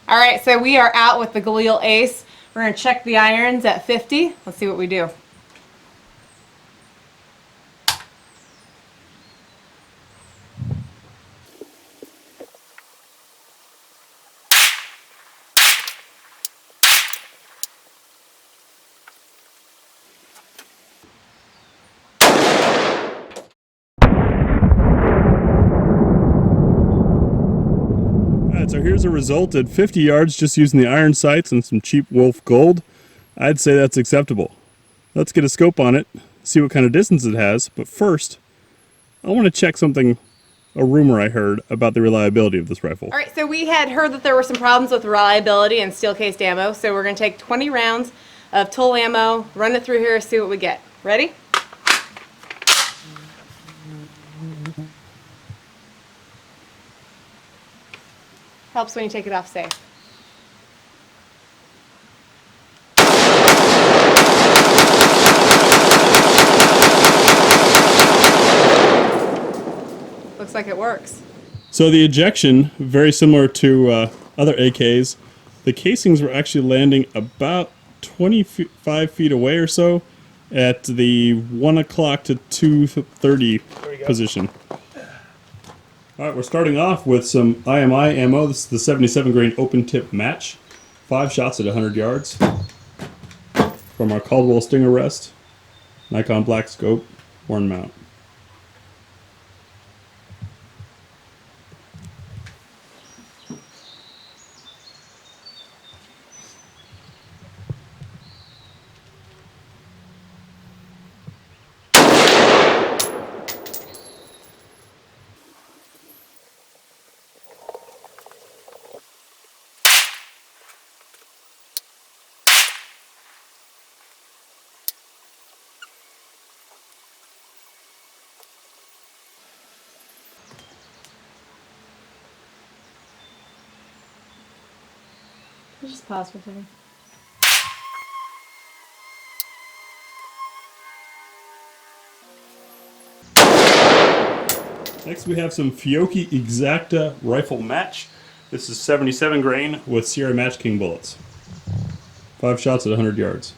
All right, so we are out with the Galil Ace. We're going to check the irons at 50. Let's see what we do. So here's a result at 50 yards just using the iron sights and some cheap Wolf gold. I'd say that's acceptable. Let's get a scope on it, see what kind of distance it has, but first I want to check something, a rumor I heard about the reliability of this rifle. All right, so we had heard that there were some problems with reliability and steel-cased ammo, so we're going to take 20 rounds of tool ammo, run it through here, see what we get. Ready? Helps when you take it off safe. Looks like it works. So the ejection, very similar to other AKs, the casings were actually landing about 25 feet away or so at the 1 o'clock to 2:30 position. All right, we're starting off with some IMI ammo. This is the 77 grain open tip match. 5 shots at 100 yards. From our Caldwell Stinger Rest, Nikon Black Scope, horn mount. Just pause for a second. Next we have some FIOCCHI Exacta rifle match. This is 77 grain with Sierra Match King bullets. 5 shots at 100 yards.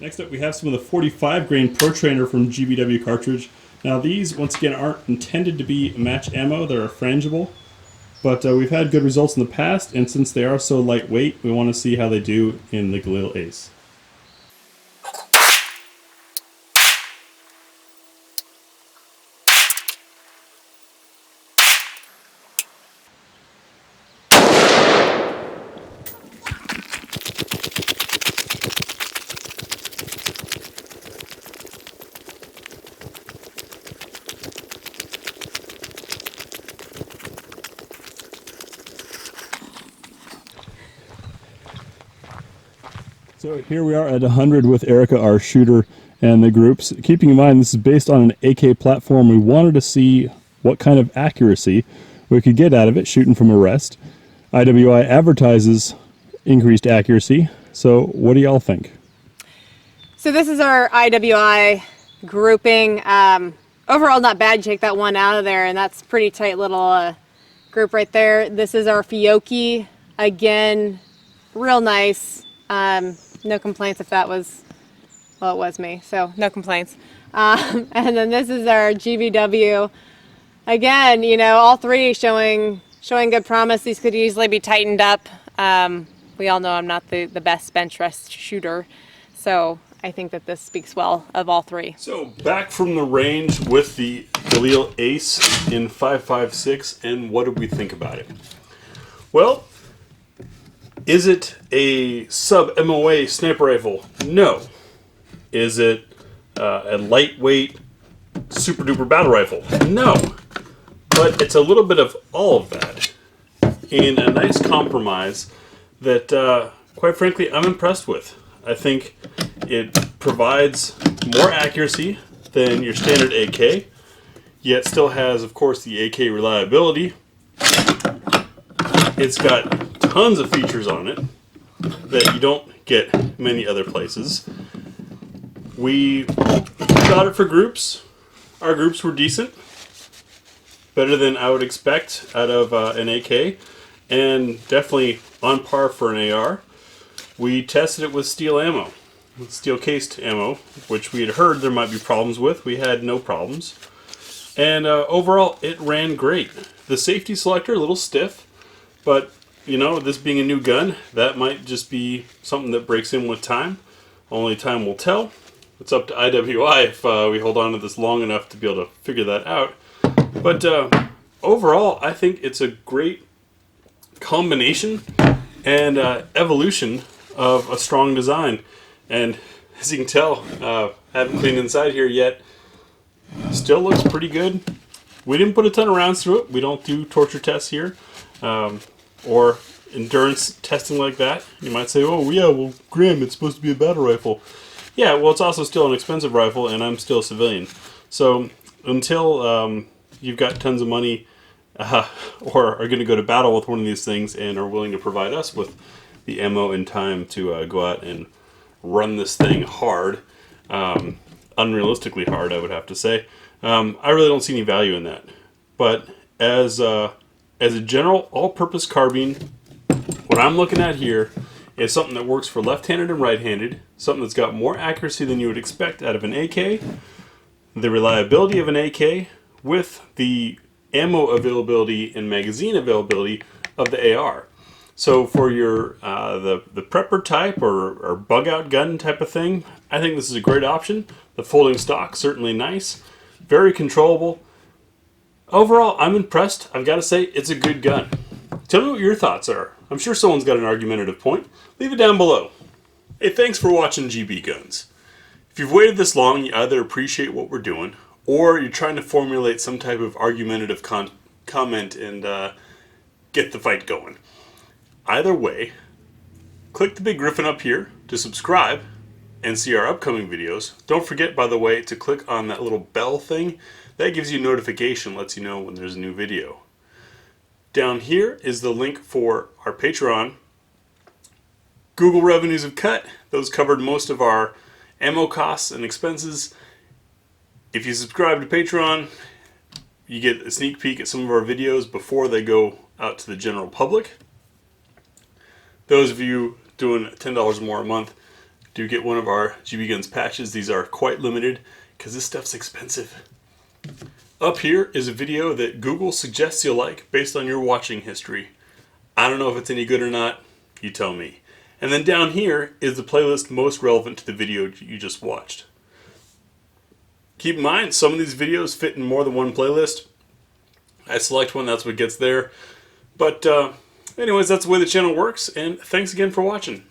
Next up we have some of the 45 grain Pro Trainer from GBW cartridge. Now these, once again, aren't intended to be match ammo, they're frangible. But we've had good results in the past, and since they are so lightweight, we want to see how they do in the Galil Ace. So here we are at 100 with Erica, our shooter, and the groups. Keeping in mind this is based on an AK platform, we wanted to see what kind of accuracy we could get out of it shooting from a rest. IWI advertises increased accuracy, so what do y'all think? So this is our IWI grouping. Overall not bad. You take that one out of there and that's pretty tight little group right there. This is our FIOCCHI. Again, real nice. No complaints if that was, well, it was me, so no complaints. And then this is our GBW. Again, you know, all three showing good promise. These could easily be tightened up. We all know I'm not the best bench rest shooter, so I think that this speaks well of all three. So back from the range with the Galil Ace in 5.56, and what did we think about it? Well, is it a sub-MOA sniper rifle? No. Is it a lightweight super duper battle rifle? No. But it's a little bit of all of that in a nice compromise that quite frankly, I'm impressed with. I think it provides more accuracy than your standard AK, yet still has, of course, the AK reliability. It's got tons of features on it that you don't get many other places. We shot it for groups. Our groups were decent. Better than I would expect out of an AK, and definitely on par for an AR. We tested it with steel ammo, with steel cased ammo, which we had heard there might be problems with. We had no problems. And overall, it ran great. The safety selector, a little stiff, but you know, this being a new gun, that might just be something that breaks in with time. Only time will tell. It's up to IWI if we hold on to this long enough to be able to figure that out. But overall, I think it's a great combination and evolution of a strong design. And as you can tell, I haven't cleaned inside here yet. Still looks pretty good. We didn't put a ton of rounds through it. We don't do torture tests here or endurance testing like that. You might say, oh yeah, well Graham, it's supposed to be a battle rifle. Yeah, well it's also still an expensive rifle and I'm still a civilian. So until you've got tons of money or are going to go to battle with one of these things and are willing to provide us with the ammo and time to go out and run this thing hard, unrealistically hard, I would have to say, I really don't see any value in that. But as a general all-purpose carbine, what I'm looking at here is something that works for left-handed and right-handed, something that's got more accuracy than you would expect out of an AK, the reliability of an AK, with the ammo availability and magazine availability of the AR. So for your the prepper type or bug out gun type of thing, I think this is a great option. The folding stock, certainly nice, very controllable. Overall, I'm impressed. I've got to say, it's a good gun. Tell me what your thoughts are. I'm sure someone's got an argumentative point. Leave it down below. Hey, thanks for watching GBGuns. If you've waited this long, you either appreciate what we're doing, or you're trying to formulate some type of argumentative comment and get the fight going. Either way, click the big griffin up here to subscribe and see our upcoming videos. Don't forget, by the way, to click on that little bell thing. That gives you a notification, lets you know when there's a new video. Down here is the link for our Patreon. Google revenues have cut. Those covered most of our ammo costs and expenses. If you subscribe to Patreon, you get a sneak peek at some of our videos before they go out to the general public. Those of you doing $10 more a month do get one of our GBGuns patches. These are quite limited because this stuff's expensive. Up here is a video that Google suggests you'll like based on your watching history. I don't know if it's any good or not. You tell me. And then down here is the playlist most relevant to the video you just watched. Keep in mind, some of these videos fit in more than one playlist. I select one, that's what gets there. But anyways, that's the way the channel works, and thanks again for watching.